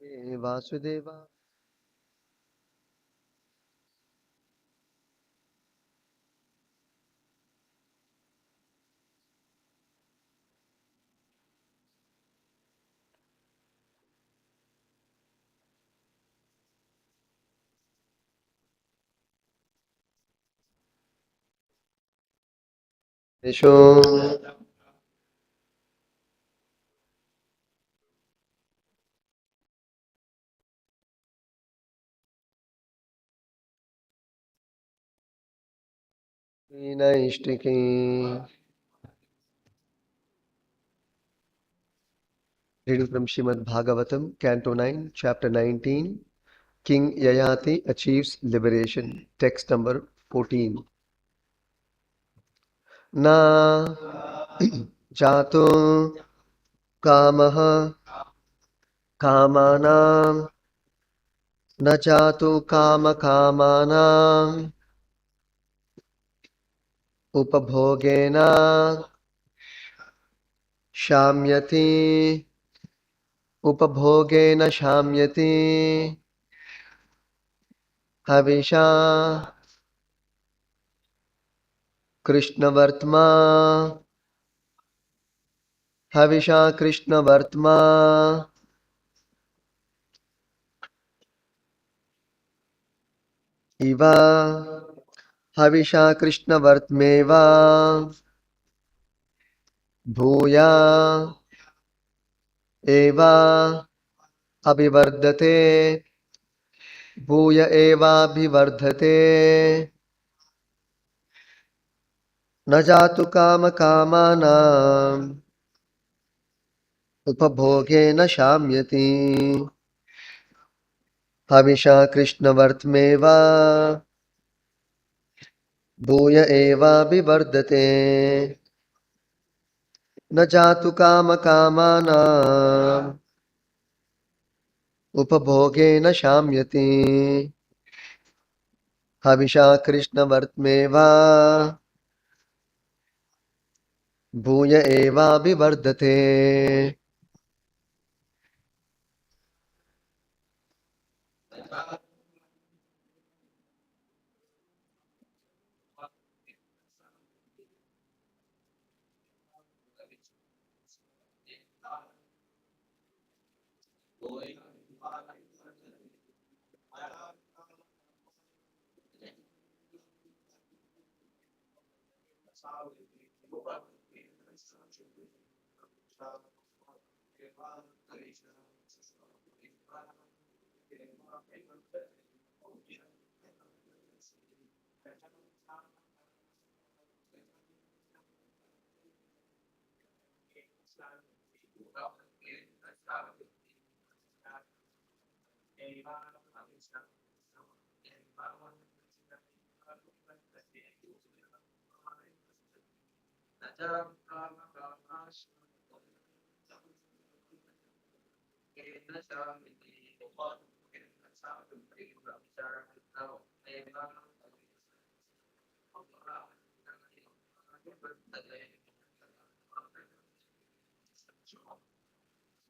Vasudeva. Esho. Naishtiki. Reading from Srimad Bhagavatam, Canto 9, Chapter 19. King Yayati achieves liberation. Text number 14. Na jato kamaha kamanam na jato kama kamanam upabhogena shamyati upabhogena shamyati havisha krishnavartma havisha krishnavartma iva havisha krishnavartmeva bhuya eva abhivardate भूय एवाभिवर्धते न जातु काम कामानाम् उपभोगेन शाम्यति हविषा कृष्णवर्त्मेव भूय एवाभिवर्धते न जातु काम कामानाम् उपभोगेन शाम्यति हविषा कृष्णवर्त्मेव भूय एवाभिवर्धते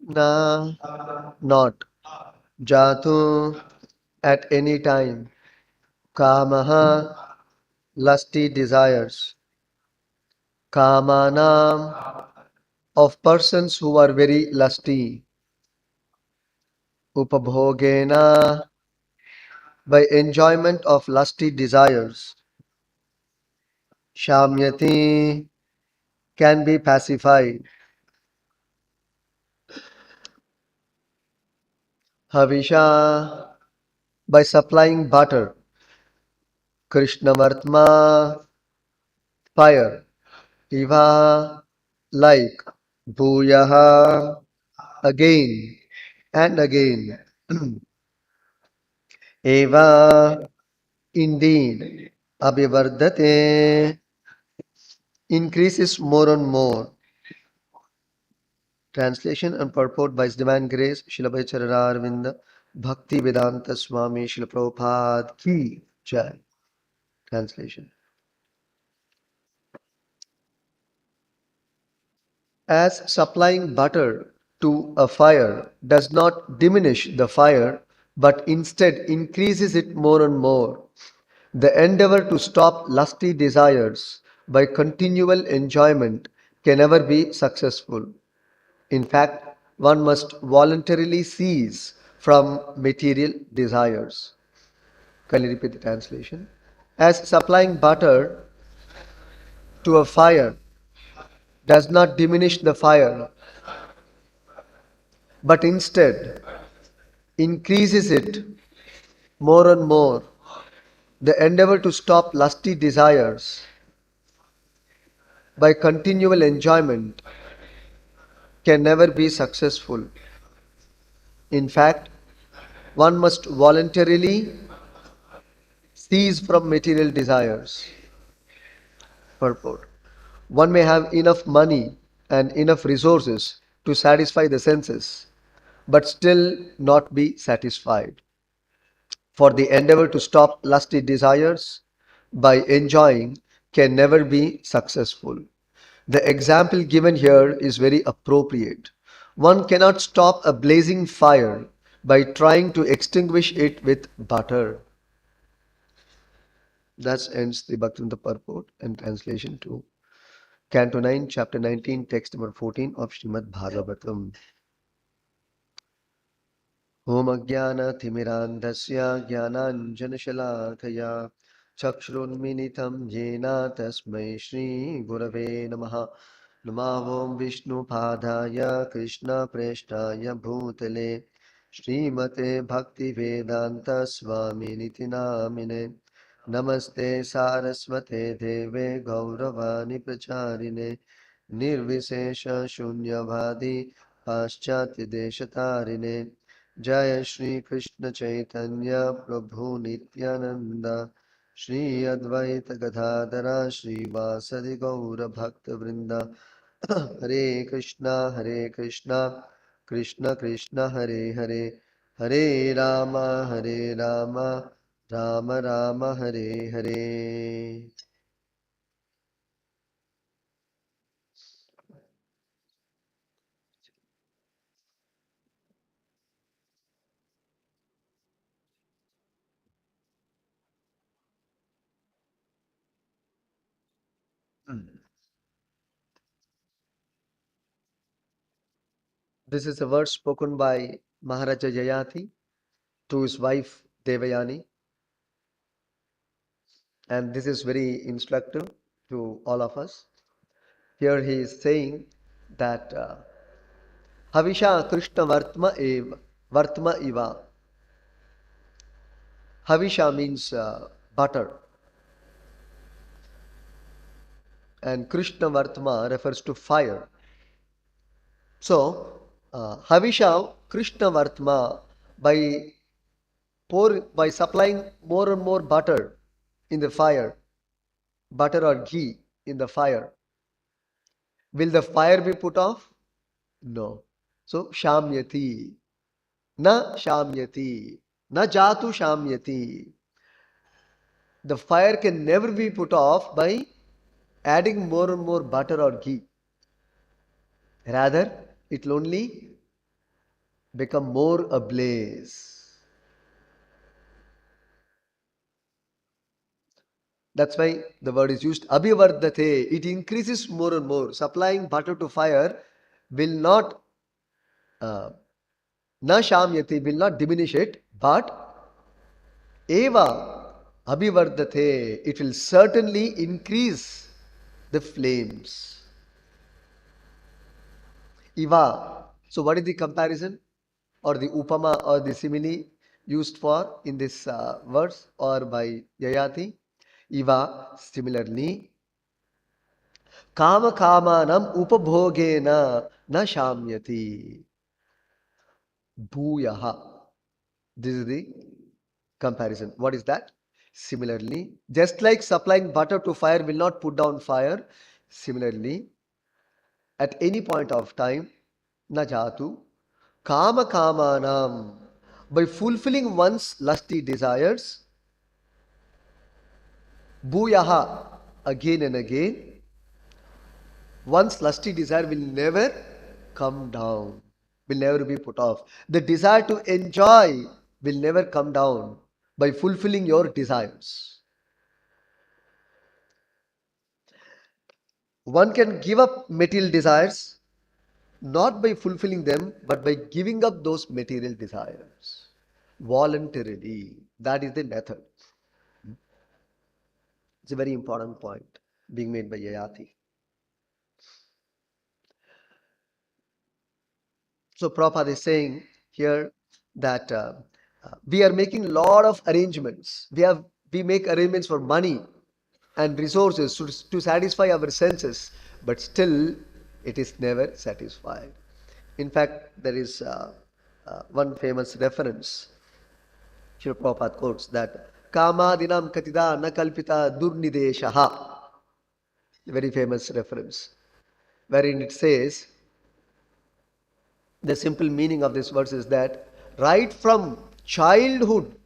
Na, not jatu, at any time, kamaha, lusty desires, kamanam, of persons who are very lusty, upabhogena, by enjoyment of lusty desires, shamyati, can be pacified, havisha, by supplying butter, krishnavartma, fire, iva, like, bhuyaha, again and again, eva, indeed, abhivardate, increases more and more. Translation and purport by His Divine Grace, Srila Bhai Arvinda, Bhakti Vedanta Swami Srila Prabhupada Ki Jai. Translation. As supplying butter to a fire does not diminish the fire, but instead increases it more and more. The endeavor to stop lusty desires by continual enjoyment can never be successful. In fact, one must voluntarily cease from material desires. Can you repeat the translation? As supplying butter to a fire does not diminish the fire, but instead increases it more and more. The endeavor to stop lusty desires by continual enjoyment can never be successful. In fact, one must voluntarily cease from material desires. Purport. One may have enough money and enough resources to satisfy the senses, but still not be satisfied. For the endeavor to stop lusty desires by enjoying can never be successful. The example given here is very appropriate. One cannot stop a blazing fire by trying to extinguish it with butter. Thus ends the Bhaktivinoda purport and translation to Canto 9, Chapter 19, text number 14 of Srimad Bhagavatam. Om Ajnana-timirandhasya Jnananjana-shalakaya Chakshurunmilitam Yena Tasmai Shri Gurave Namaha. Namo Vishnu Padaya Krishna Preshtaya Bhutale Srimate Bhakti Vedanta Swami Niti Namine Namaste Saraswate Deve Gauravani Pracharine Nirvisesha Shunyavadi Paschati Deshatarine Jaya Shri Krishna Chaitanya Prabhu Nityananda Shri Advaita Gadadara Shri Vasadi Gaura Bhakta Vrinda Hare Krishna, Krishna Krishna, Hare Hare, Hare Rama, Rama Rama, Hare Hare. This is a verse spoken by Maharaja Yayati to his wife Devayani, and this is very instructive to all of us. Here he is saying that Havisha Krishna Vartma Iva. Havisha means butter, and Krishna Vartma refers to fire. So, Havisha Krishna Vartma, by supplying more and more butter in the fire, butter or ghee in the fire, will the fire be put off? No. So, Shamyati. Na Shamyati. Na Jatu Shamyati. The fire can never be put off by adding more and more butter or ghee. Rather, it will only become more ablaze. That's why the word is used abhivardate. It increases more and more. Supplying butter to fire will not uh, na shamyati, will not diminish it, but eva abhivardate. It will certainly increase the flames. Iva. So what is the comparison or the upama or the simile used for in this verse or by Yayati? Iva, similarly, Kama kamanam upabhogena na shamyati. Bhuyaha. This is the comparison. What is that? Similarly, just like supplying butter to fire will not put down fire, similarly, at any point of time, na jatu, kama kamanam, by fulfilling one's lusty desires, bhuyaha, again and again, one's lusty desire will never come down. will never be put off. The desire to enjoy will never come down by fulfilling your desires. One can give up material desires not by fulfilling them, but by giving up those material desires voluntarily. That is the method. It's a very important point being made by Yayati. So Prabhupada is saying here that we are making a lot of arrangements. We make arrangements for money and resources to satisfy our senses, but still it is never satisfied. In fact, there is one famous reference. Srila Prabhupada quotes that Kamadinam Katida Nakalpita Durnideshaha. A very famous reference, wherein it says the simple meaning of this verse is that right from childhood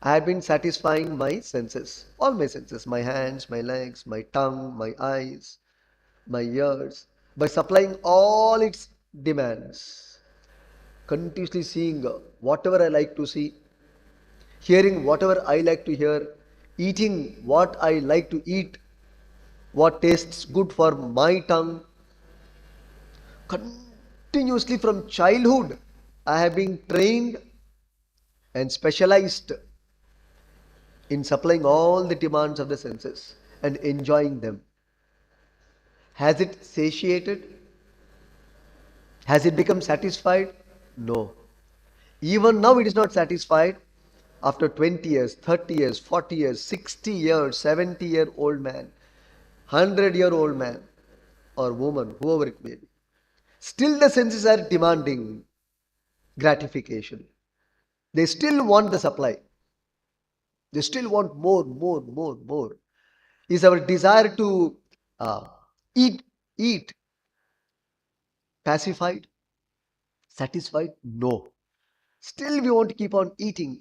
I have been satisfying my senses, all my senses, my hands, my legs, my tongue, my eyes, my ears, by supplying all its demands, continuously seeing whatever I like to see, hearing whatever I like to hear, eating what I like to eat, what tastes good for my tongue. Continuously from childhood, I have been trained and specialized in supplying all the demands of the senses and enjoying them. Has it satiated? Has it become satisfied? No. Even now it is not satisfied. After 20 years, 30 years, 40 years, 60 years, 70-year-old man, 100-year-old man or woman, whoever it may be, still the senses are demanding gratification. They still want the supply. They still want more, more, more, more. Is our desire to uh, eat pacified, satisfied? No. Still we want to keep on eating,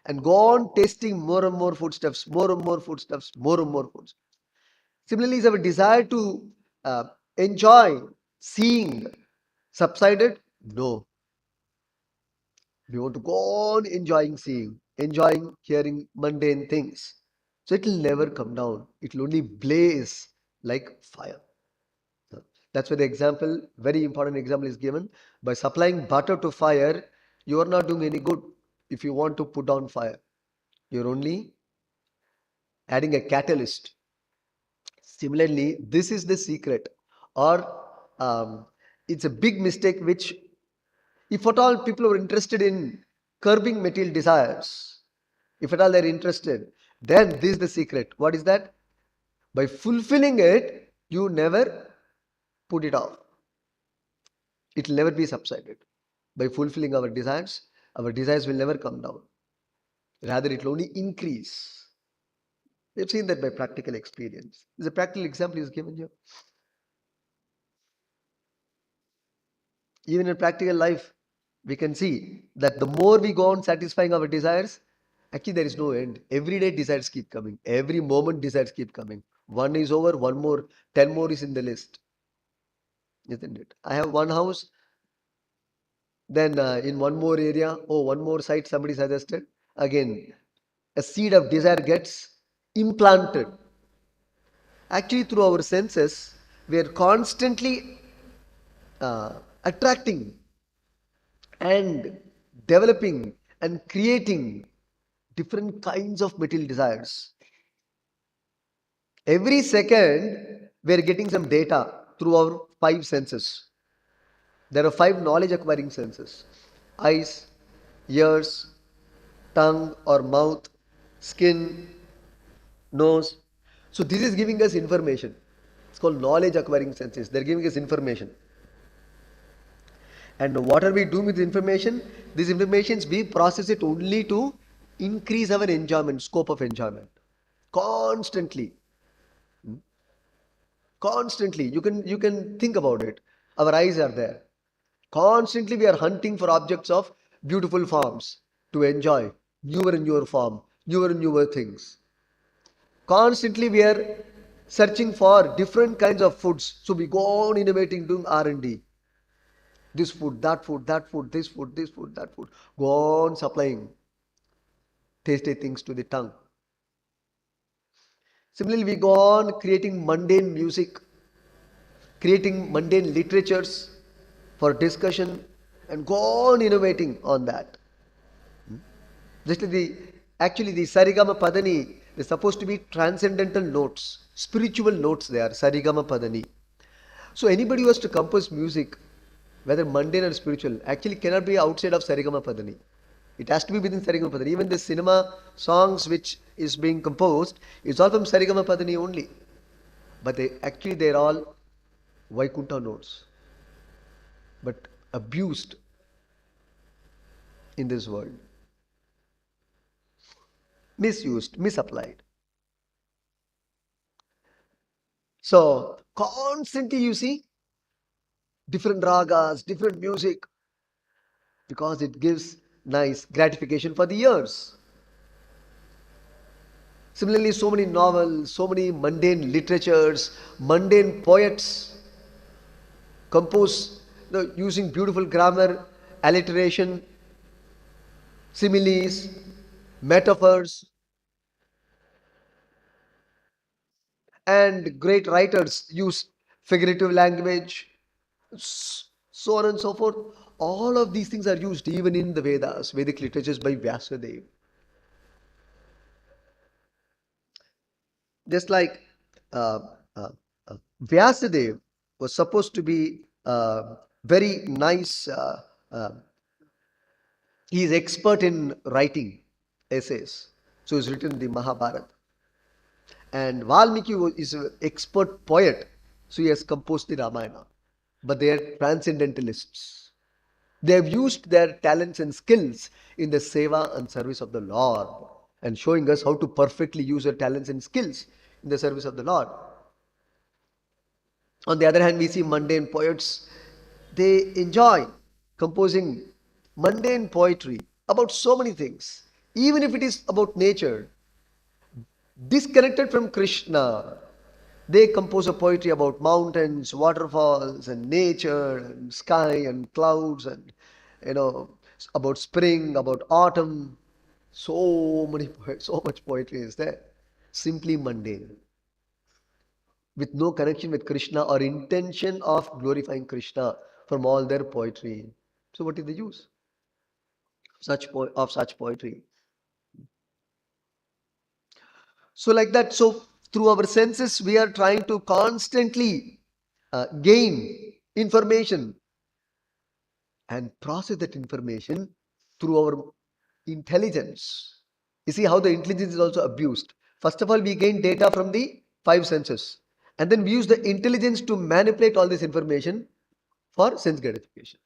and go on tasting more and more foodstuffs, more and more foodstuffs, more and more foods. Similarly, is our desire to uh, enjoy seeing subsided? No. We want to go on enjoying seeing, enjoying hearing mundane things. So it will never come down. It will only blaze like fire. That's why the example, very important example is given. By supplying butter to fire, you are not doing any good if you want to put down fire. You're only adding a catalyst. Similarly, this is the secret, or it's a big mistake which, if at all people are interested in curbing material desires, if at all they're interested, then this is the secret. What is that? By fulfilling it, you never put it off. It will never be subsided. By fulfilling our desires will never come down. Rather, it will only increase. We've seen that by practical experience. There's a practical example is given here. Even in practical life, we can see that the more we go on satisfying our desires, actually there is no end. Every day desires keep coming. Every moment desires keep coming. One is over, one more, 10 more is in the list. Isn't it? I have one house, then in one more area, one more site somebody suggested. Again, a seed of desire gets implanted. Actually, through our senses, we are constantly attracting and developing and creating different kinds of material desires. Every second, we are getting some data through our 5 senses. There are 5 knowledge acquiring senses: eyes, ears, tongue or mouth, skin, nose. So this is giving us information. It's called knowledge acquiring senses. They're giving us information. And what are we doing with the information? These informations, we process it only to increase our enjoyment, scope of enjoyment. Constantly. Constantly. You can think about it. Our eyes are there. Constantly we are hunting for objects of beautiful forms to enjoy. Newer and newer form. Newer and newer things. Constantly we are searching for different kinds of foods. So we go on innovating, doing R&D. This food, that food, that food, this food, that food. Go on supplying tasty things to the tongue. Similarly, we go on creating mundane music, creating mundane literatures for discussion, and go on innovating on that. Just like actually the Sarigama Padani, they're supposed to be transcendental notes, spiritual notes they are, Sarigama Padani. So anybody who has to compose music, whether mundane or spiritual, actually cannot be outside of Sarigama Padani. It has to be within Sarigama Padani. Even the cinema songs which is being composed is all from Sarigama Padani only. But they're all Vaikuntha notes, but abused in this world, misused, misapplied. So constantly you see different ragas, different music, because it gives nice gratification for the ears. Similarly, so many novels, so many mundane literatures, mundane poets compose, using beautiful grammar, alliteration, similes, metaphors, and great writers use figurative language, so on and so forth. All of these things are used even in the Vedas, Vedic literatures by Vyasadeva. Just like uh, uh, Vyasadeva was supposed to be very nice. He is expert in writing essays, so he's written the Mahabharata. And Valmiki is an expert poet, so he has composed the Ramayana. But they are transcendentalists. They have used their talents and skills in the seva and service of the Lord, and showing us how to perfectly use our talents and skills in the service of the Lord. On the other hand, we see mundane poets. They enjoy composing mundane poetry about so many things, even if it is about nature, disconnected from Krishna. They compose a poetry about mountains, waterfalls, and nature, and sky, and clouds, and you know about spring, about autumn. So much poetry is there. Simply mundane, with no connection with Krishna or intention of glorifying Krishna from all their poetry. So, what is the use of such poetry? So, like that, so through our senses, we are trying to constantly gain information and process that information through our intelligence. You see how the intelligence is also abused. First of all, we gain data from the five senses, and then we use the intelligence to manipulate all this information for sense gratification.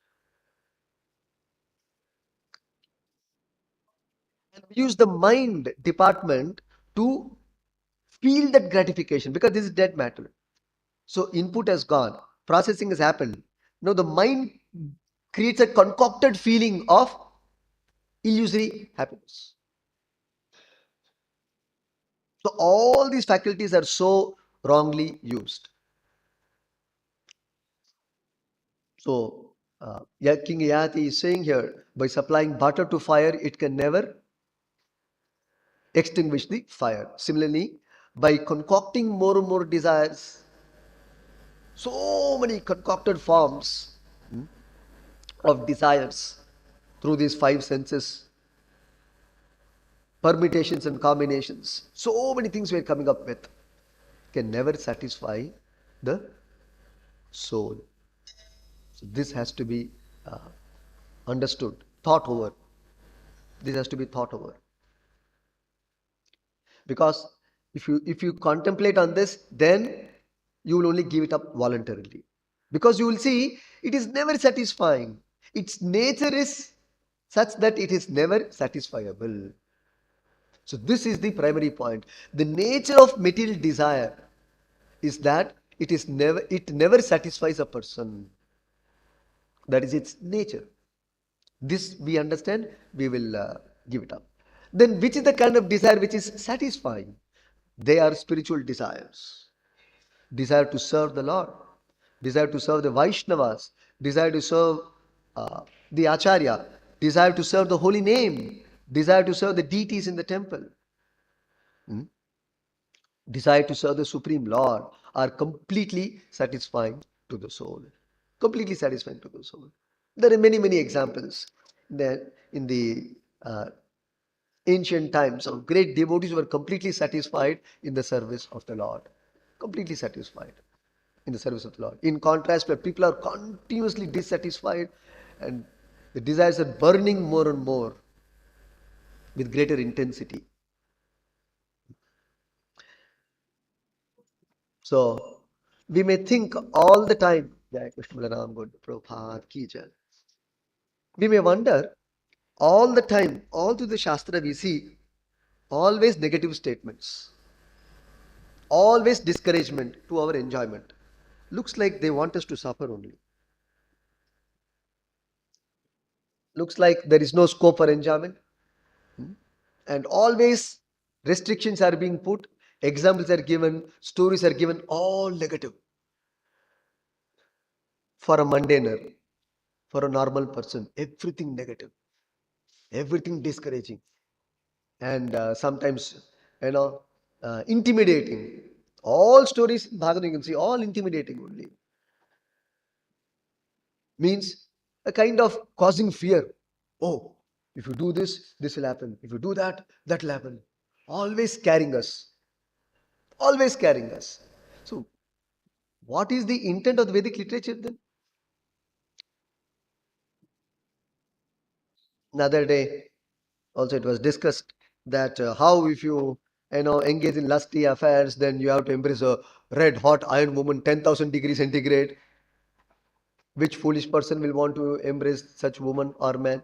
And we use the mind department to feel that gratification, because this is dead matter. So input has gone, processing has happened. Now the mind creates a concocted feeling of illusory happiness. So all these faculties are so wrongly used. So King Yati is saying here, by supplying butter to fire, it can never extinguish the fire. Similarly, by concocting more and more desires, so many concocted forms of desires through these five senses, permutations and combinations, so many things we're coming up with, can never satisfy the soul. So this has to be understood, thought over. This has to be thought over. Because if you contemplate on this, then you will only give it up voluntarily. Because you will see it is never satisfying. Its nature is such that it is never satisfiable. So this is the primary point. The nature of material desire is that it never satisfies a person. That is its nature. This we understand, we will give it up. Then which is the kind of desire which is satisfying? They are spiritual desires. Desire to serve the Lord, desire to serve the Vaishnavas, desire to serve the Acharya, desire to serve the holy name, desire to serve the deities in the temple, desire to serve the Supreme Lord are completely satisfying to the soul. Completely satisfying to the soul. There are many, many examples that in the ancient times of great devotees who were completely satisfied in the service of the Lord. Completely satisfied in the service of the Lord. In contrast, where people are continuously dissatisfied and the desires are burning more and more with greater intensity. So we may think all the time, Jai Krishna Balaram Good Prabhupada Ki Jai. We may wonder all the time, all through the Shastra we see always negative statements, always discouragement to our enjoyment. Looks like they want us to suffer only. Looks like there is no scope for enjoyment. And always restrictions are being put, examples are given, stories are given, all negative. For a mundaner, for a normal person, everything negative, everything discouraging, and sometimes, you know, intimidating. All stories in Bhagavatam you can see, all intimidating only. Means a kind of causing fear. Oh, if you do this, this will happen. If you do that, that will happen. Always scaring us. Always scaring us. So, what is the intent of the Vedic literature then? Another day, also it was discussed that how if you engage in lusty affairs, then you have to embrace a red hot iron woman, 10,000 degrees centigrade. Which foolish person will want to embrace such woman or man?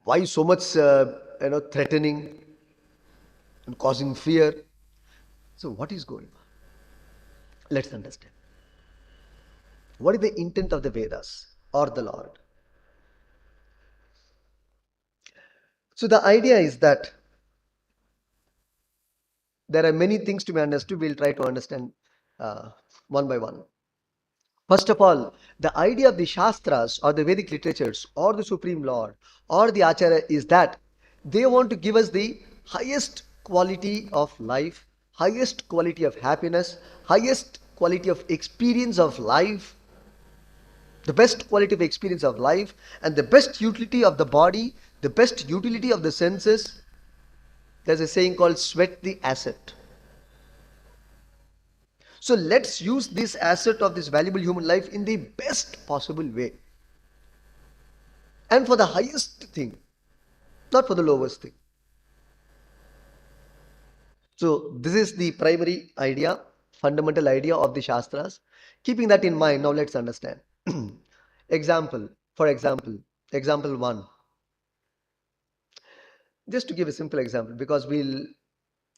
Why so much threatening and causing fear? So what is going on? Let's understand. What is the intent of the Vedas or the Lord? So the idea is that there are many things to be understood. We'll try to understand one by one. First of all, the idea of the Shastras or the Vedic literatures or the Supreme Lord or the Acharya is that they want to give us the highest quality of life, highest quality of happiness, highest quality of experience of life, the best quality of experience of life, and the best utility of the body, the best utility of the senses. There's a saying called sweat the asset. So let's use this asset of this valuable human life in the best possible way. And for the highest thing, not for the lowest thing. So this is the primary idea, fundamental idea of the Shastras. Keeping that in mind, now let's understand. Example, for example, example one. Just to give a simple example, because we'll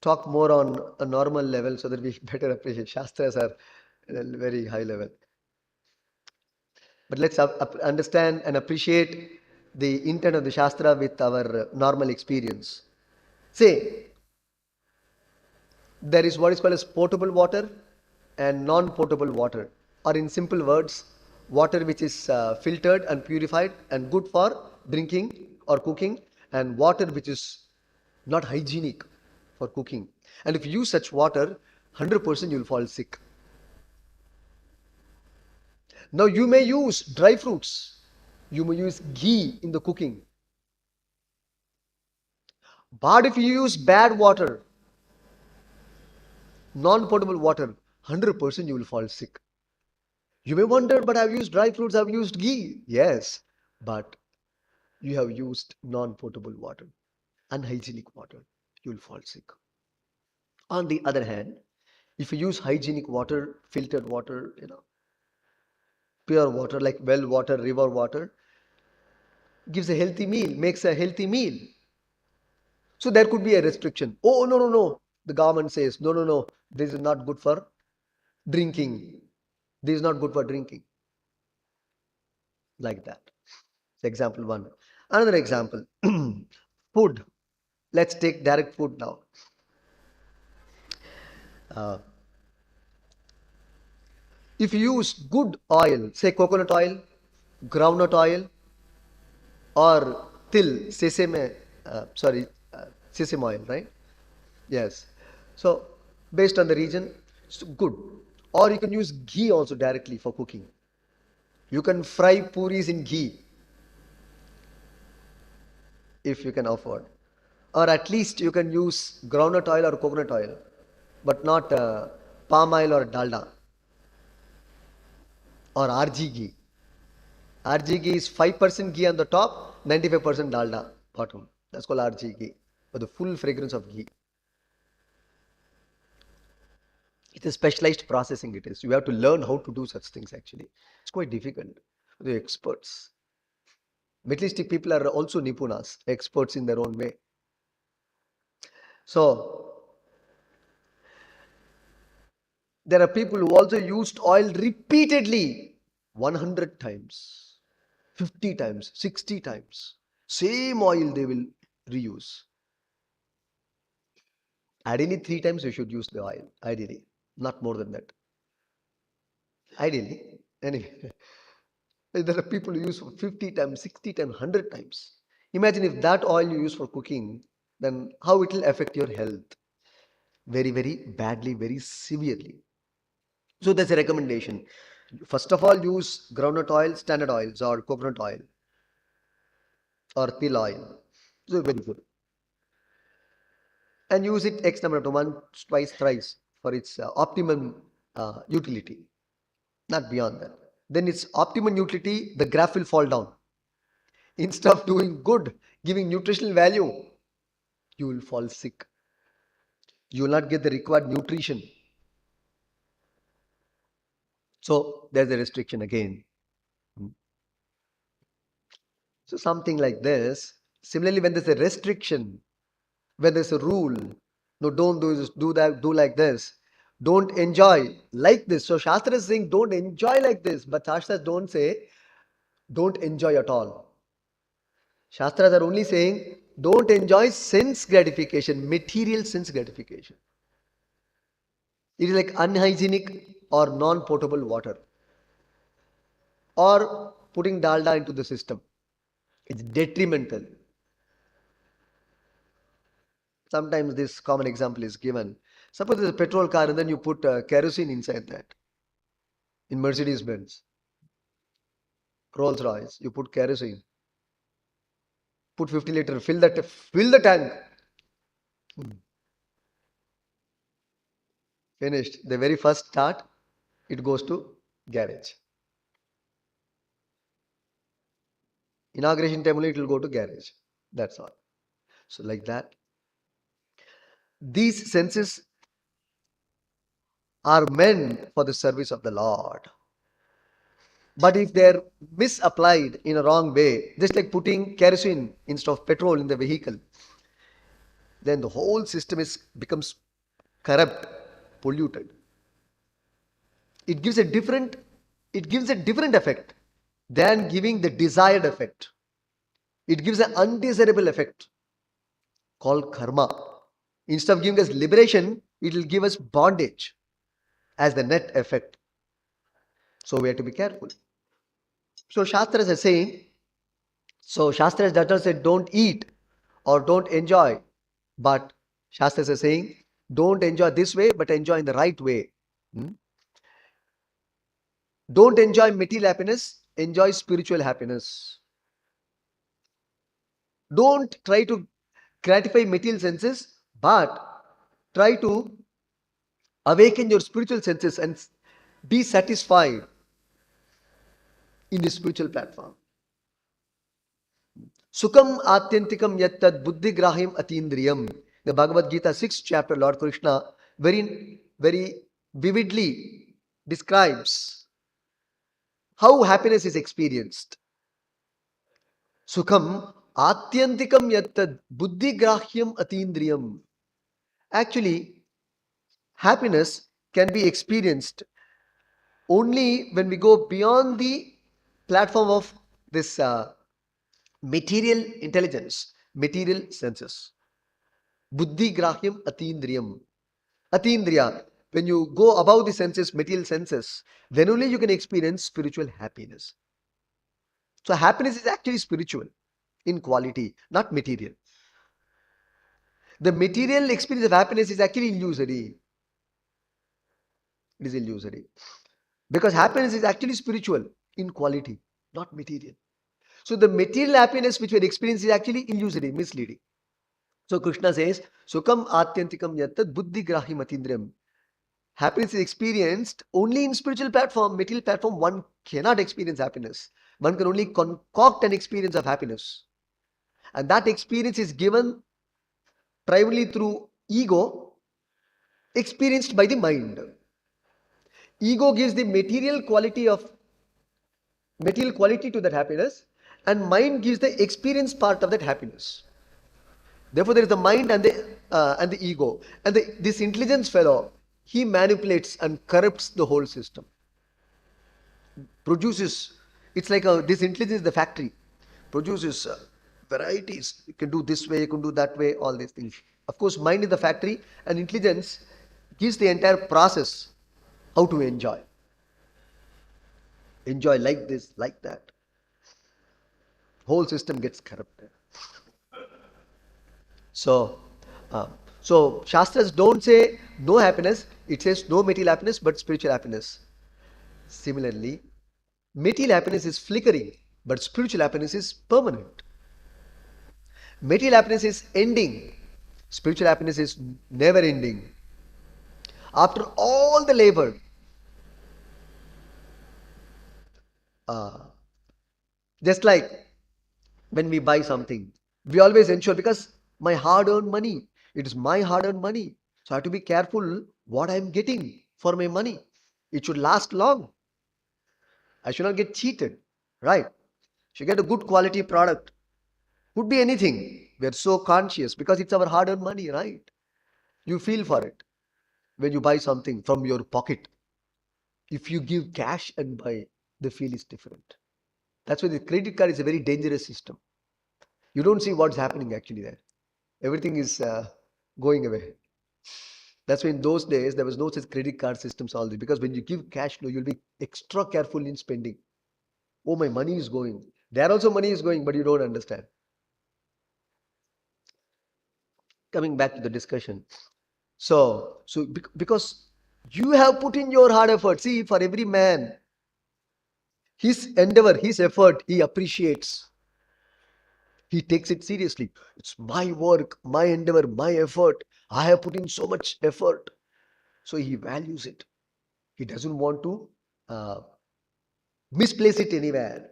talk more on a normal level so that we better appreciate. Shastras are at a very high level. But let's understand and appreciate the intent of the Shastra with our normal experience. Say, there is what is called as potable water and non-potable water, or in simple words, water which is filtered and purified and good for drinking or cooking, and water which is not hygienic for cooking. And if you use such water, 100% you'll fall sick. Now you may use dry fruits, you may use ghee in the cooking, but if you use bad water, non-potable water, 100% you will fall sick. You may wonder, but I've used dry fruits, I've used ghee. Yes, but you have used non-potable water, unhygienic water. You will fall sick. On the other hand, if you use hygienic water, filtered water, pure water like well water, river water, gives a healthy meal, makes a healthy meal. So there could be a restriction. Oh, no, no, no. The government says, no, no, no. This is not good for drinking. This is not good for drinking. Like that. Example one. Another example. Food. Let's take direct food now. Uh, if you use good oil, say coconut oil, groundnut oil or till sesame, sesame oil, right? Yes. So based on the region, it's good. Or you can use ghee also directly for cooking. You can fry puris in ghee if you can afford. Or at least you can use groundnut oil or coconut oil, but not palm oil or dalda or RG ghee. RG ghee is 5% ghee on the top, 95% dalda bottom. That's called RG ghee for the full fragrance of ghee. It's a specialized processing it is. You have to learn how to do such things actually. It's quite difficult. The experts. Materialistic people are also nipunas, experts in their own way. So there are people who also used oil repeatedly 100 times, 50 times, 60 times. Same oil they will reuse. Ideally, 3 times you should use the oil. Ideally, not more than that. Ideally, anyway. There are people who use for 50 times, 60 times, 100 times. Imagine if that oil you use for cooking, then how it will affect your health. Very, very badly, very severely. So that's a recommendation. First of all, use groundnut oil, standard oils, or coconut oil, or til oil. So very good. And use it X number of times, once, twice, thrice for its optimum utility, not beyond that. Then its optimum utility, the graph will fall down. Instead of doing good, giving nutritional value, you will fall sick. You will not get the required nutrition. So there's a restriction again. So something like this. Similarly, when there's a restriction, when there's a rule, no, don't do this, do that, do like this. Don't enjoy like this. So Shastra is saying don't enjoy like this, but Shastras don't say don't enjoy at all. Shastras are only saying don't enjoy sense gratification, material sense gratification. It is like unhygienic or non-potable water or putting dalda into the system. It's detrimental. Sometimes this common example is given. Suppose there's a petrol car and then you put kerosene inside that. In Mercedes Benz, Rolls Royce, you put kerosene, put 50 liter, fill the tank. Finished. The very first start, it goes to garage. Inauguration time only it will go to garage. That's all. So like that. These senses are meant for the service of the Lord. But if they're misapplied in a wrong way, just like putting kerosene instead of petrol in the vehicle, then the whole system becomes corrupt, polluted. It gives a different effect than giving the desired effect. It gives an undesirable effect called karma. Instead of giving us liberation, it will give us bondage as the net effect. So we have to be careful. So Shastras are saying, so Shastras does not say don't eat or don't enjoy, but Shastras are saying don't enjoy this way, but enjoy in the right way. Don't enjoy material happiness, enjoy spiritual happiness. Don't try to gratify material senses, but try to awaken your spiritual senses and be satisfied in the spiritual platform. Sukham atyantikam yattad buddhigrahim atindriyam. The Bhagavad Gita 6th chapter, Lord Krishna very, very vividly describes how happiness is experienced. Sukham atyantikam yattad buddhigrahyam atindriyam. Actually, happiness can be experienced only when we go beyond the platform of this material intelligence, material senses. Buddhi grahyam atindriyam. Atindriya. When you go above the senses, material senses, then only you can experience spiritual happiness. So happiness is actually spiritual in quality, not material. The material experience of happiness is actually illusory. It is illusory. Because happiness is actually spiritual in quality, not material. So the material happiness which we experience is actually illusory, misleading. So Krishna says, Sukam atyantikam yattat buddhi grahi matindriyam. Happiness is experienced only in spiritual platform. Material platform, one cannot experience happiness. One can only concoct an experience of happiness. And that experience is given primarily through ego, experienced by the mind. Ego gives the material quality to that happiness, and mind gives the experience part of that happiness. Therefore, there is the mind and the ego, and this intelligence fellow, he manipulates and corrupts the whole system. Produces, it's like this intelligence is the factory, produces varieties. You can do this way, you can do that way, all these things. Of course, mind is the factory, and intelligence gives the entire process how to enjoy. Enjoy like this, like that. Whole system gets corrupted. So, so Shastras don't say no happiness, it says no material happiness but spiritual happiness. Similarly, material happiness is flickering, but spiritual happiness is permanent. Material happiness is ending, spiritual happiness is never ending. After all the labor, just like when we buy something, we always ensure because my hard-earned money, it is my hard-earned money. So I have to be careful what I'm getting for my money. It should last long. I should not get cheated, right? Should get a good quality product. Could be anything. We are so conscious because it's our hard-earned money, right? You feel for it when you buy something from your pocket. If you give cash and buy, the feel is different. That's why the credit card is a very dangerous system. You don't see what's happening actually there. Everything is going away. That's why in those days there was no such credit card systems all this, because when you give cash flow, you'll be extra careful in spending. Oh, my money is going. There also money is going, but you don't understand. Coming back to the discussion. So because you have put in your hard effort. See, for every man, his endeavor, his effort, he appreciates. He takes it seriously. It's my work, my endeavor, my effort. I have put in so much effort. So he values it. He doesn't want to uh, misplace it anywhere,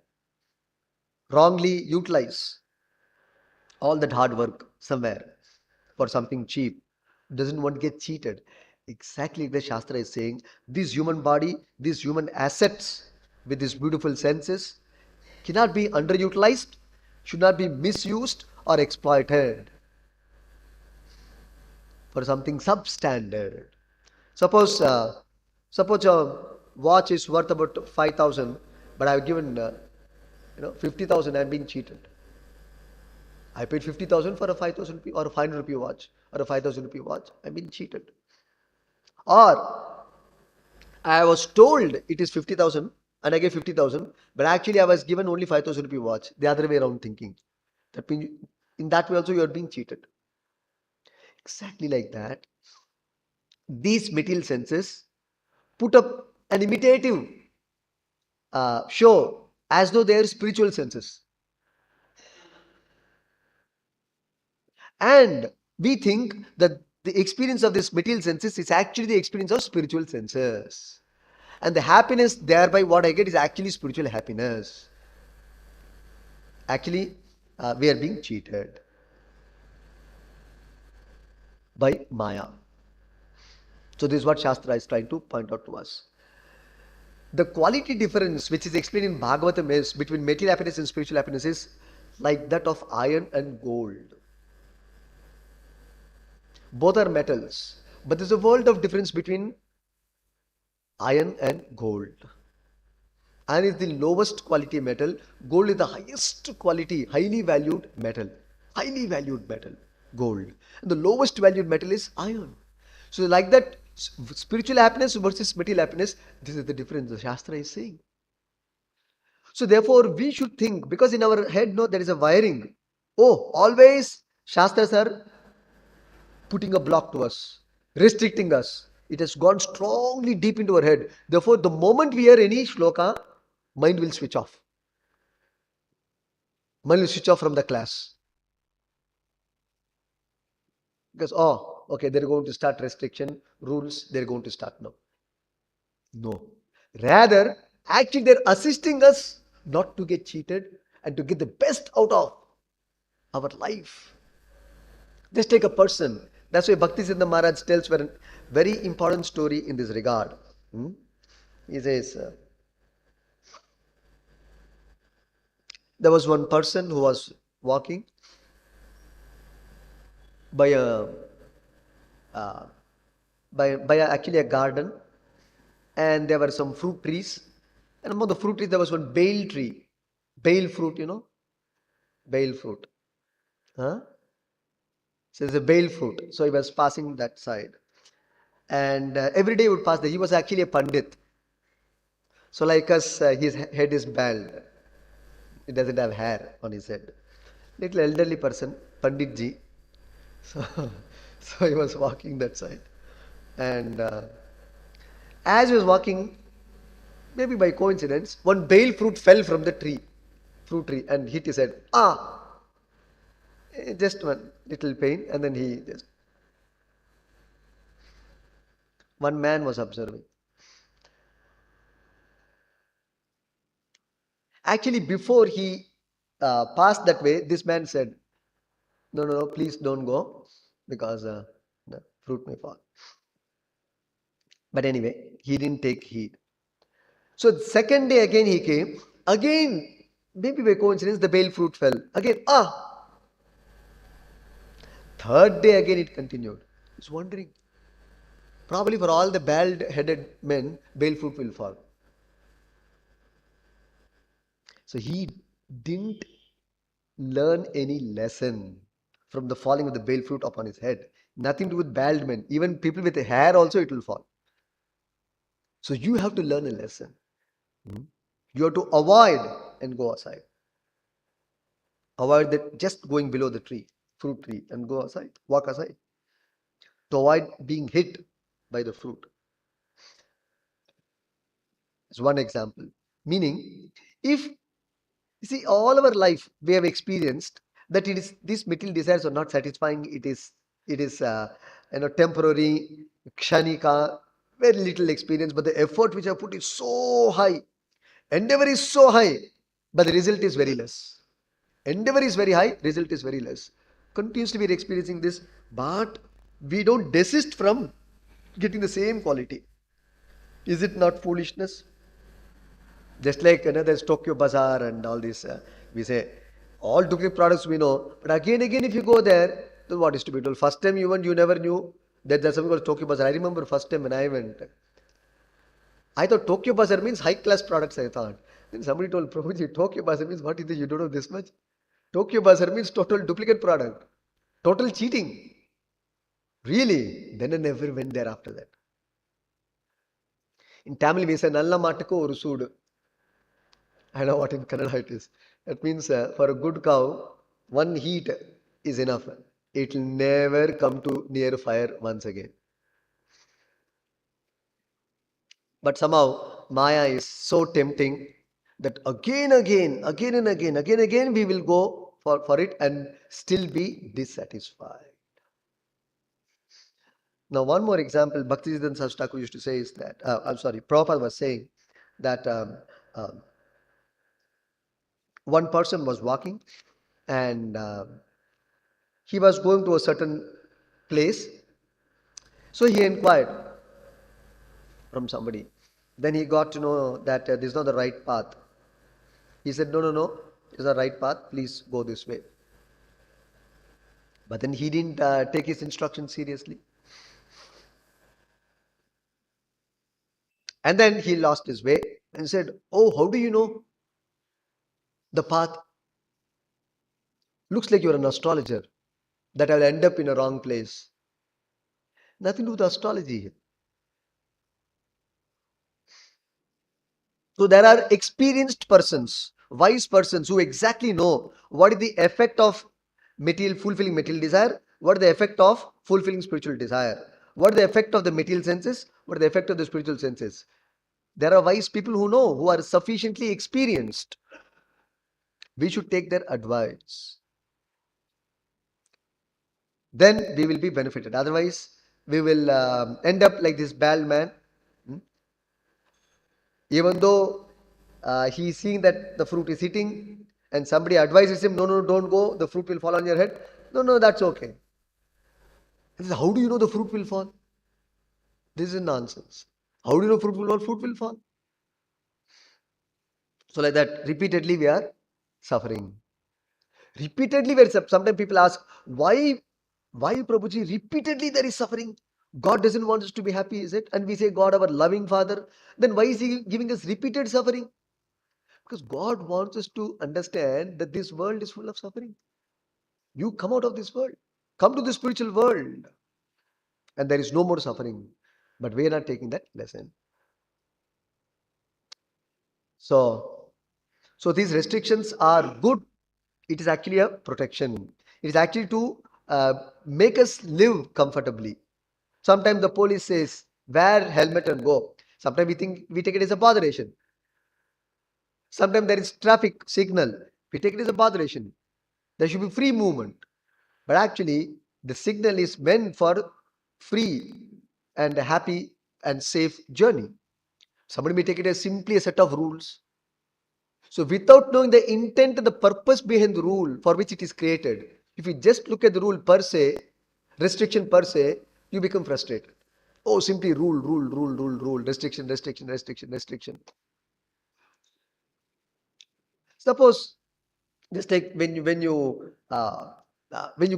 wrongly utilize all that hard work somewhere for something cheap. Doesn't want to get cheated. Exactly, the Shastra is saying this human body, these human assets with these beautiful senses cannot be underutilized, should not be misused or exploited for something substandard. Suppose, suppose a watch is worth about 5,000, but I've given 50,000. I'm being cheated. I paid 50,000 for a 5,000 rupee or a 500 rupee watch or a 5,000 rupee watch. I'm being cheated. Or I was told it is 50,000 and I gave 50,000, but actually I was given only 5,000 rupee watch. The other way around thinking. That means in that way also you are being cheated. Exactly like that. These material senses put up an imitative show as though they are spiritual senses. And we think that the experience of this material senses is actually the experience of spiritual senses. And the happiness thereby what I get is actually spiritual happiness. Actually, we are being cheated by Maya. So this is what Shastra is trying to point out to us. The quality difference which is explained in Bhagavatam is between material happiness and spiritual happiness is like that of iron and gold. Both are metals, but there's a world of difference between iron and gold. Iron is the lowest quality metal, gold is the highest quality, highly valued metal. Highly valued metal, gold. And the lowest valued metal is iron. So like that, spiritual happiness versus material happiness, this is the difference the Shastra is saying. So therefore, we should think, because in our head, no, there is a wiring. Oh, always Shastras are putting a block to us, restricting us. It has gone strongly deep into our head. Therefore, the moment we hear any shloka, mind will switch off. Mind will switch off from the class. Because, oh, okay, they're going to start restriction, rules, they're going to start now. No. Rather, actually, they're assisting us not to get cheated and to get the best out of our life. Just take a person. That's why Bhakti Siddha Maharaj tells a very important story in this regard. He says, there was one person who was walking by a uh, actually a garden, and there were some fruit trees, and among the fruit trees there was one bale tree, bale fruit, bale fruit. Huh? So there's a bale fruit. So he was passing that side, and every day he would pass there. He was actually a pandit. So like us, his head is bald. He doesn't have hair on his head. Little elderly person, Pandit ji. So, so he was walking that side, and as he was walking, maybe by coincidence, one bale fruit fell from the fruit tree, and hit his head. Just one little pain, and then he just. One man was observing. Actually, before he passed that way, this man said, "No, no, no, please don't go, because the fruit may fall." But anyway, he didn't take heed. So the second day again he came. Again, maybe by coincidence, the bale fruit fell. Again, Third day again it continued. He's wondering. Probably for all the bald-headed men, bale fruit will fall. So he didn't learn any lesson from the falling of the bale fruit upon his head. Nothing to do with bald men. Even people with hair also it will fall. So you have to learn a lesson. You have to avoid and go aside. Avoid that, just going below the tree, fruit tree, and go aside, walk aside. To avoid being hit by the fruit. Is one example. Meaning, if you see, all our life we have experienced that it is these material desires are not satisfying. It is temporary, kshanika, very little experience, but the effort which I put is so high. Endeavor is so high, but the result is very less. Endeavor is very high, result is very less. Continuously we are experiencing this, but we don't desist from getting the same quality. Is it not foolishness? Just like there's Tokyo Bazaar and all this, we say all duplicate products we know, but again, if you go there, then what is to be told? First time you went, you never knew that there's something called Tokyo Bazaar. I remember first time when I went, I thought Tokyo Bazaar means high class products. I thought. Then somebody told Prabhuji, Tokyo Bazaar means what is it? You don't know this much? Tokyo Bazaar means total duplicate product, total cheating. Really? Then I never went there after that. In Tamil we say Nalla Mattuku oru Soodu. I know what in Kannada it is. That means for a good cow, one heat is enough. It will never come to near fire once again. But somehow Maya is so tempting that again and again we will go for it and still be dissatisfied. Now, one more example, Bhaktisiddhanta Saraswati Thakur used to say is that, I'm sorry, Prabhupada was saying that um, one person was walking, and he was going to a certain place. So he inquired from somebody. Then he got to know that this is not the right path. He said, no, no, no, it's the right path. Please go this way. But then he didn't take his instructions seriously. And then he lost his way and said, oh, how do you know the path? Looks like you're an astrologer, that I'll end up in a wrong place. Nothing to do with astrology. So there are experienced persons, wise persons who exactly know what is the effect of fulfilling material desire, what is the effect of fulfilling spiritual desire, what is the effect of the material senses, what is the effect of the spiritual senses. There are wise people who know, who are sufficiently experienced. We should take their advice. Then we will be benefited. Otherwise, we will end up like this bald man. Hmm? Even though he is seeing that the fruit is eating, and somebody advises him, no, no, don't go, the fruit will fall on your head. No, no, that's okay. He says, how do you know the fruit will fall? This is nonsense. How do you know fruit will fall? Fruit will fall. So like that, repeatedly we are suffering. Repeatedly we are sometimes people ask, why Prabhuji, repeatedly there is suffering? God doesn't want us to be happy, is it? And we say, God, our loving Father. Then why is He giving us repeated suffering? Because God wants us to understand that this world is full of suffering. You come out of this world, come to the spiritual world, and there is no more suffering. But we are not taking that lesson. So, so these restrictions are good. It is actually a protection. It is actually to make us live comfortably. Sometimes the police says, wear helmet and go. Sometimes we take it as a botheration. Sometimes there is traffic signal. We take it as a botheration. There should be free movement. But actually, the signal is meant for free and happy and safe journey. Somebody may take it as simply a set of rules. So without knowing the intent and the purpose behind the rule for which it is created, if you just look at the rule per se, restriction per se, you become frustrated. Oh, simply rule, restriction, restriction, restriction, restriction. Suppose just take when you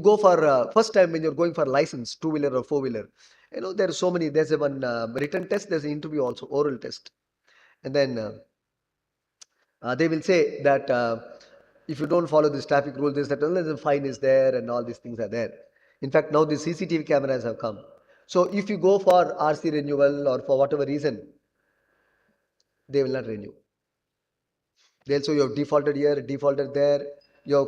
go for first time when you're going for license, two-wheeler or four-wheeler, there are so many. There's a one written test. There's an interview also, oral test, and then they will say that if you don't follow this traffic rule, this that, the fine is there, and all these things are there. In fact, now the CCTV cameras have come. So if you go for RC renewal or for whatever reason, they will not renew. They'll say you have defaulted here, defaulted there. Your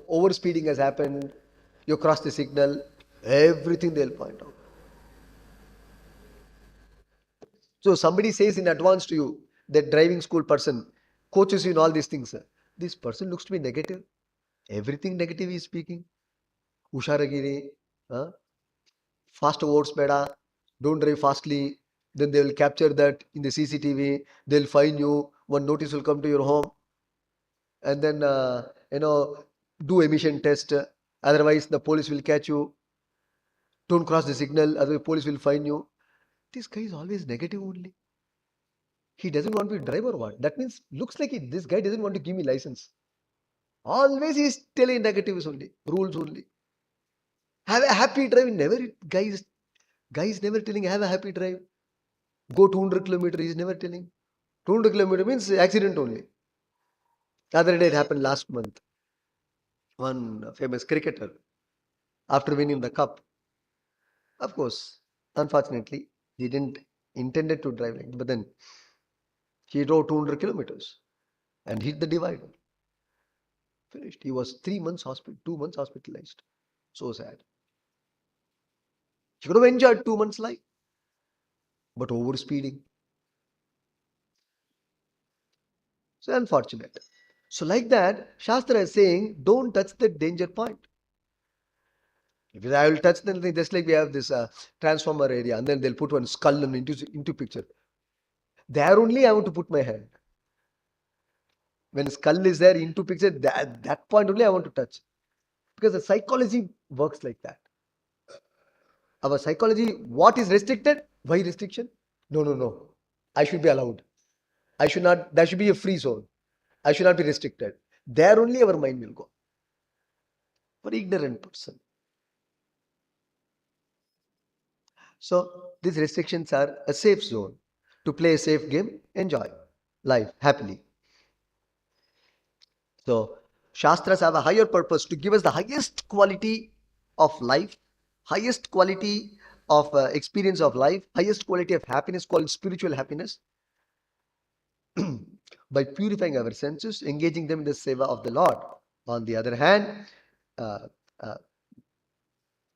overspeeding has happened. You crossed the signal. Everything they'll point out. So somebody says in advance to you, that driving school person coaches you in all these things. This person looks to be negative. Everything negative is speaking. Usharagiri, fast words beda, don't drive fastly. Then they will capture that in the CCTV. They'll fine you. One notice will come to your home. And then do emission test, otherwise the police will catch you. Don't cross the signal, otherwise police will fine you. This guy is always negative only. He doesn't want to drive or what? That means looks like this guy doesn't want to give me license. Always he's telling negatives only, rules only. Have a happy drive. Never, guys never telling have a happy drive. Go 200 kilometers. He's never telling. 200 kilometers means accident only. The other day it happened last month. One famous cricketer, after winning the cup, of course, unfortunately, he didn't intended to drive like that, but then he drove 200 kilometers and hit the divider. Finished. He was 3 months hospital, 2 months hospitalized. So sad. He could have enjoyed 2 months life, but over speeding. So unfortunate. So like that, Shastra is saying, don't touch the danger point. If I will touch, then just like we have this transformer area, and then they'll put one skull into picture. There only I want to put my hand. When skull is there into picture, that point only I want to touch. Because the psychology works like that. Our psychology, what is restricted? Why restriction? No, no, no. I should be allowed. I should not, there should be a free zone. I should not be restricted. There only our mind will go. For ignorant person. So these restrictions are a safe zone to play a safe game, enjoy life happily. So Shastras have a higher purpose to give us the highest quality of life, highest quality of experience of life, highest quality of happiness called spiritual happiness. by purifying our senses, engaging them in the seva of the Lord. On the other hand, uh, uh,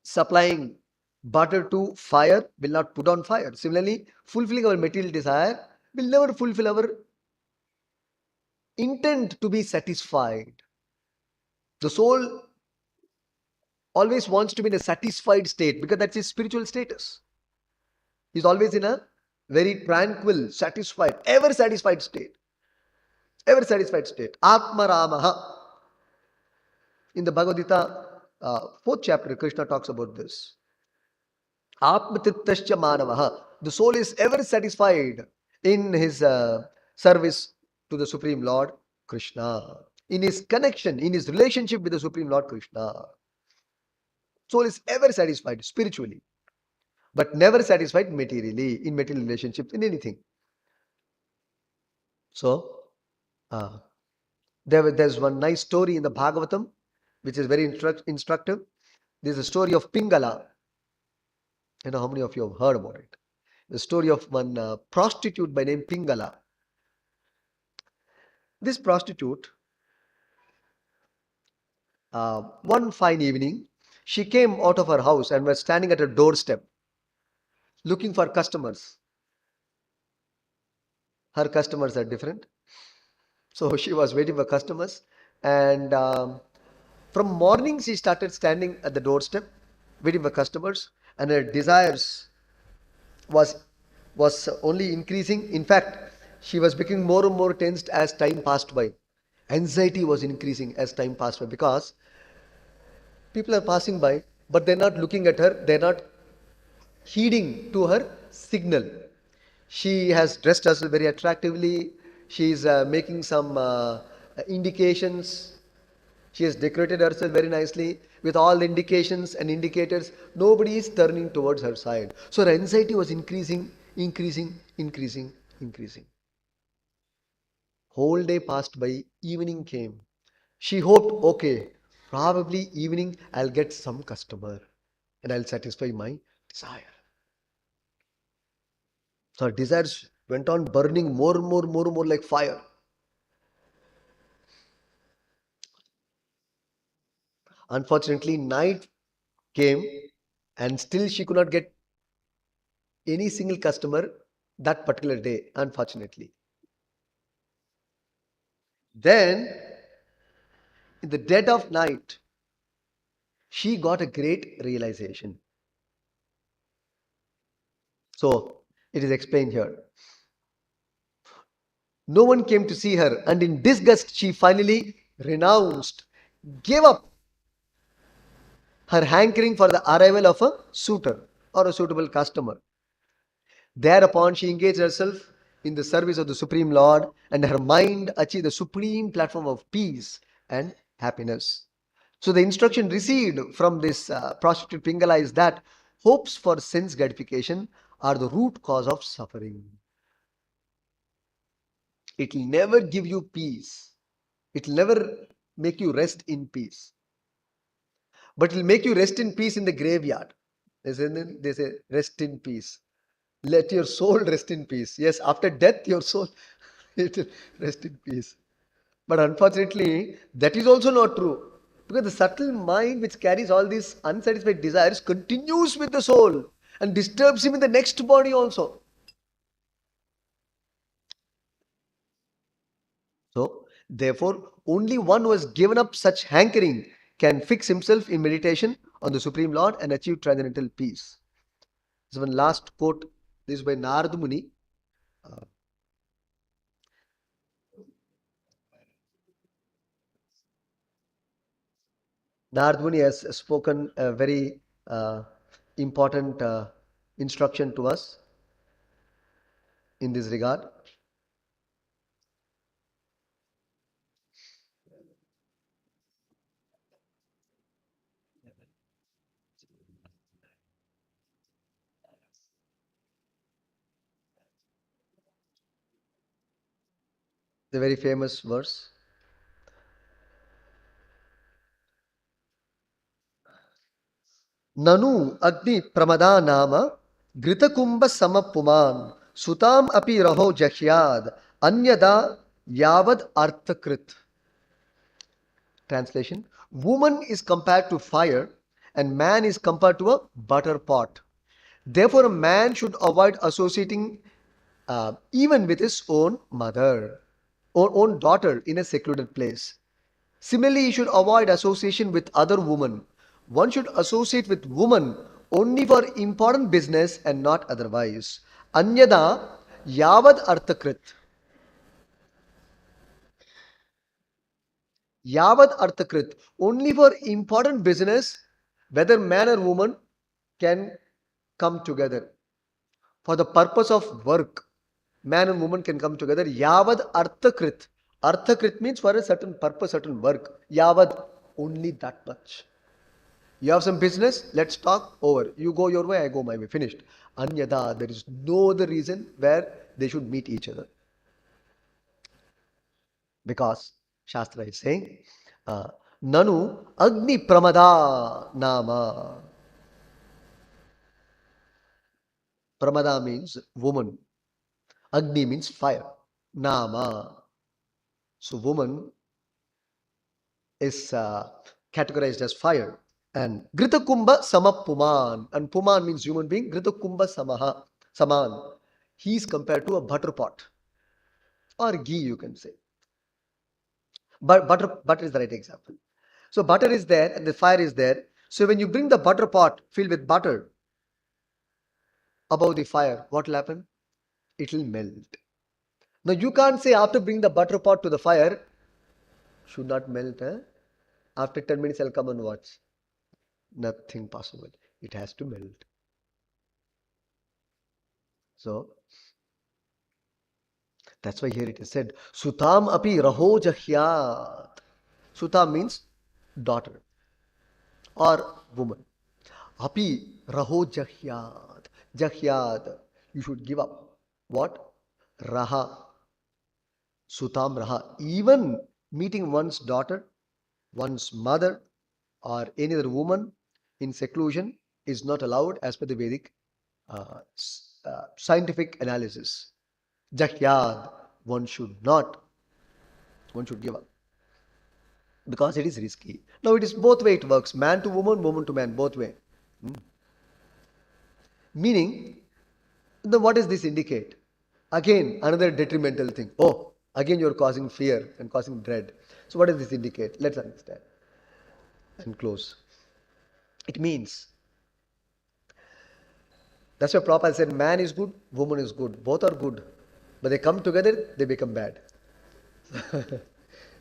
supplying butter to fire will not put on fire. Similarly, fulfilling our material desire will never fulfill our intent to be satisfied. The soul always wants to be in a satisfied state because that's his spiritual status. He's always in a very tranquil, satisfied state. Ever satisfied state. Atma Ramaha. In the Bhagavad Gita, fourth chapter, Krishna talks about this. Atma Triptascha Manavaha. The soul is ever satisfied in his service to the Supreme Lord Krishna. In his connection, in his relationship with the Supreme Lord Krishna. Soul is ever satisfied spiritually, but never satisfied materially, in material relationships, in anything. So, uh, there's one nice story in the Bhagavatam, which is very instructive. There's a story of Pingala. I know how many of you have heard about it. The story of one prostitute by name Pingala. This prostitute, one fine evening, she came out of her house and was standing at her doorstep looking for customers. Her customers are different. So she was waiting for customers. And from morning, she started standing at the doorstep waiting for customers. And her desires was only increasing. In fact, she was becoming more and more tensed as time passed by. Anxiety was increasing as time passed by because people are passing by, but they're not looking at her, they're not heeding to her signal. She has dressed herself very attractively, she is making some indications. She has decorated herself very nicely with all the indications and indicators. Nobody is turning towards her side. So her anxiety was increasing, increasing. Whole day passed by, evening came. She hoped, okay, probably evening I'll get some customer and I'll satisfy my desire. So her desires went on burning more and more like fire. Unfortunately, night came and still she could not get any single customer that particular day, unfortunately. Then, in the dead of night, she got a great realization. So, it is explained here. No one came to see her, and in disgust, she finally renounced, gave up her hankering for the arrival of a suitor or a suitable customer. Thereupon, she engaged herself in the service of the Supreme Lord, and her mind achieved the supreme platform of peace and happiness. So, the instruction received from this prostitute Pingala is that hopes for sense gratification are the root cause of suffering. It will never give you peace. It will never make you rest in peace. But it will make you rest in peace in the graveyard. They say rest in peace. Let your soul rest in peace. Yes, after death, your soul it will rest in peace. But unfortunately, that is also not true. Because the subtle mind which carries all these unsatisfied desires continues with the soul and disturbs him in the next body also. So, therefore, only one who has given up such hankering can fix himself in meditation on the Supreme Lord and achieve transcendental peace. This one last quote. This is by Narad Muni. Uh, Narad Muni has spoken a very important instruction to us in this regard. The very famous verse. Nanu Agni Pramada Nama Gritakumbha Samapuman Sutam api raho jahyad anyada yavad arthakrit. Translation: woman is compared to fire and man is compared to a butter pot. Therefore, a man should avoid associating even with his own mother or own daughter in a secluded place. Similarly, he should avoid association with other women. One should associate with women only for important business and not otherwise. Anyada yavad arthakrit. Yavad arthakrit. Only for important business, whether man or woman can come together. For the purpose of work, man and woman can come together. Yavad arthakrit. Arthakrit means for a certain purpose, certain work. Yavad, only that much. You have some business, let's talk over. You go your way, I go my way. Finished. Anyada, there is no other reason where they should meet each other. Because Shastra is saying, Nanu Agni Pramada Nama. Pramada means woman. Agni means fire. Nama. So woman is categorized as fire. And Grita Kumbha Samapuman. And Puman means human being. Grita Kumbha Samaha. Saman. He is compared to a butter pot or ghee, you can say. But butter is the right example. So butter is there and the fire is there. So when you bring the butter pot filled with butter above the fire, what will happen? It will melt. Now you can't say after bring the butter pot to the fire, should not melt. After 10 minutes I'll come and watch. Nothing possible. It has to melt. So that's why here it is said, Sutam api raho jahyat. Suta means daughter or woman. Api raho jahyat. Jahyat. You should give up. What? Raha. Sutam raha. Even meeting one's daughter, one's mother, or any other woman in seclusion is not allowed as per the Vedic scientific analysis. Jahyad, one should not, one should give up because it is risky. Now it is both way it works, man to woman, woman to man, both way. Meaning, what does this indicate? Again, another detrimental thing. Oh, again you're causing fear and causing dread. So what does this indicate? Let's understand and close. It means, that's why Prabhupada said, man is good, woman is good. Both are good. But they come together, they become bad.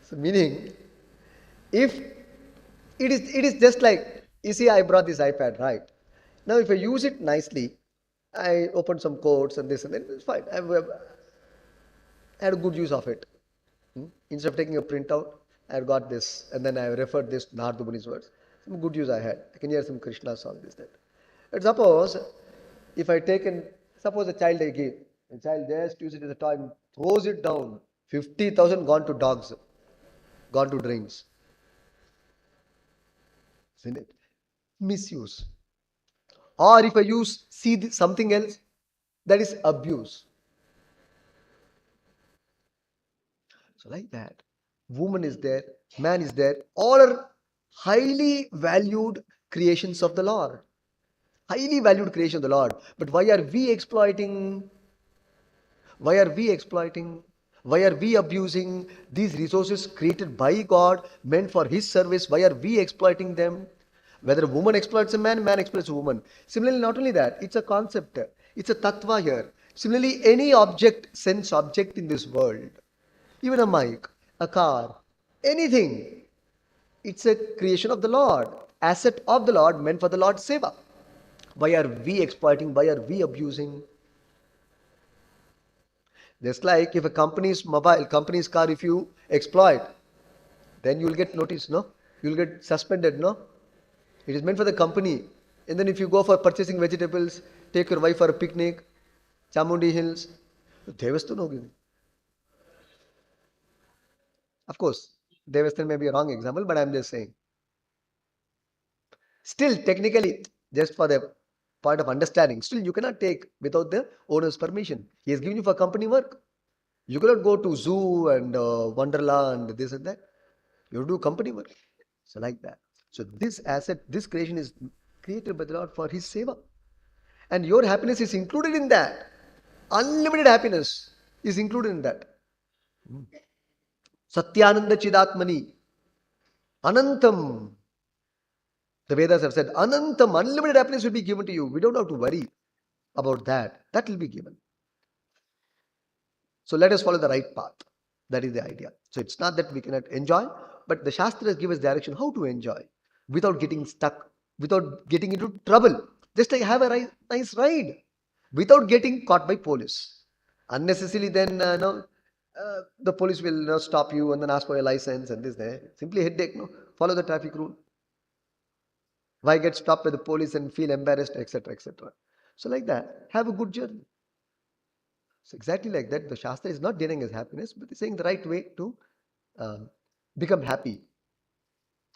So meaning, if it is just like, you see, I brought this iPad, right? Now if I use it nicely, I open some codes and this and that, it's fine. I had a good use of it. Instead of taking a printout, I got this and then I referred this to Narada Muni's words. Some good use I had. I can hear some Krishna song, this, that. But suppose, if I take suppose a child I give, a child just uses it as a toy and throws it down, 50,000 gone to dogs, gone to drains. Isn't it? Misuse. Or if I see something else, that is abuse. So like that, woman is there, man is there, all are highly valued creations of the Lord. Highly valued creation of the Lord. But why are we exploiting? Why are we exploiting? Why are we abusing these resources created by God, meant for His service? Why are we exploiting them? Whether a woman exploits a man, man exploits a woman. Similarly, not only that, it's a concept, it's a tattva here. Similarly, any object, sense object in this world, even a mic, a car, anything, it's a creation of the Lord, asset of the Lord, meant for the Lord's seva. Why are we exploiting? Why are we abusing? Just like if a company's company's car, if you exploit, then you will get notice, no? You will get suspended, no? It is meant for the company. And then if you go for purchasing vegetables, take your wife for a picnic, Chamundi Hills, Devasthan hogi. Of course, Devasthan may be a wrong example, but I am just saying. Still, technically, just for the point of understanding. Still, you cannot take without the owner's permission. He has given you for company work. You cannot go to zoo and Wonderland, this and that. You do company work. So like that. So this asset, this creation is created by the Lord for His seva. And your happiness is included in that. Unlimited happiness is included in that. Satyananda Chidatmani. Anantam. The Vedas have said, Anantam, unlimited happiness will be given to you. We don't have to worry about that. That will be given. So let us follow the right path. That is the idea. So it's not that we cannot enjoy, but the Shastras give us direction how to enjoy without getting stuck, without getting into trouble. Just like have a nice ride without getting caught by police. Unnecessarily, then the police will stop you and then ask for your license and this there. Simply headache. No, follow the traffic rule. Why get stopped by the police and feel embarrassed, etc., etc. So like that, have a good journey. So exactly like that, the Shastra is not denying his happiness, but it's saying the right way to um, become happy.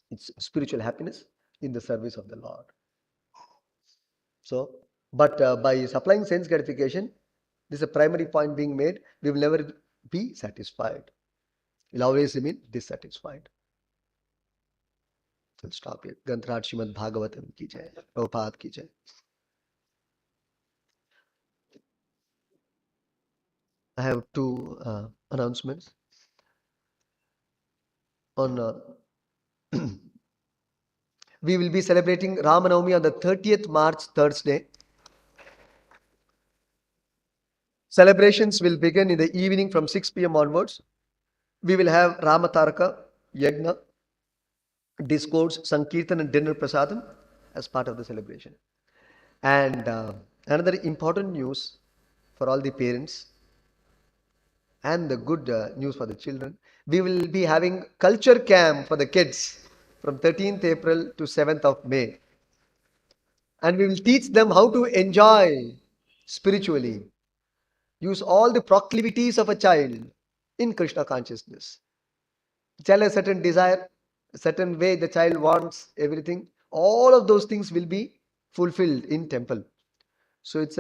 It's spiritual happiness in the service of the Lord. So, but by supplying sense gratification, this is a primary point being made. We will never be satisfied. We'll always remain dissatisfied. We'll stop here. Granthrat Srimad Bhagavatam ki jai. Prabhupada ki jai. I have two announcements. On we will be celebrating Ramanavami on the 30th March, Thursday. Celebrations will begin in the evening from 6 p.m. onwards. We will have Ramataraka, Yagna, discourse, Sankirtan and dinner prasadam as part of the celebration. And another important news for all the parents and the good news for the children. We will be having culture camp for the kids from 13th April to 7th of May. And we will teach them how to enjoy spiritually. Use all the proclivities of a child in Krishna consciousness. The child has a certain desire, a certain way the child wants everything. All of those things will be fulfilled in temple. So it's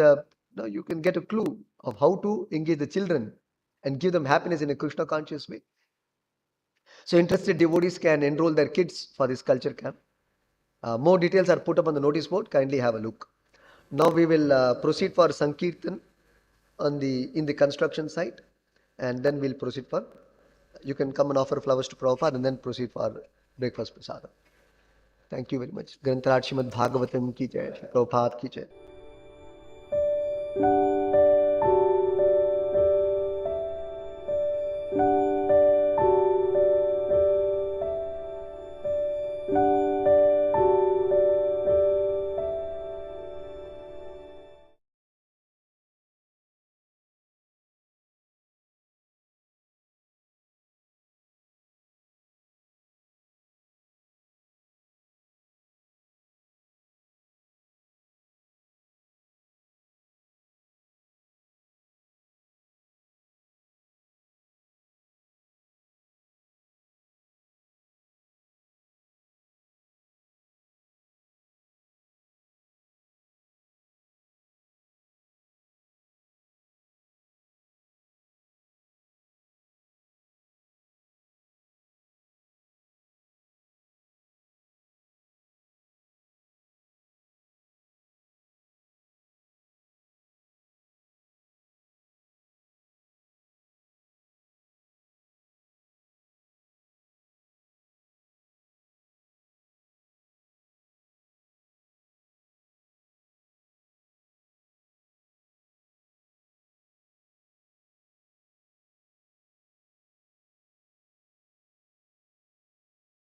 you can get a clue of how to engage the children and give them happiness in a Krishna conscious way. So interested devotees can enroll their kids for this culture camp. More details are put up on the notice board. Kindly have a look. Now we will proceed for Sankirtan in the construction site, and then we'll proceed for. You can come and offer flowers to Prabhupada and then proceed for breakfast prasadam. Thank you very much. Granthrat Srimad Bhagavatam ki jai. Prabhupada ki jai.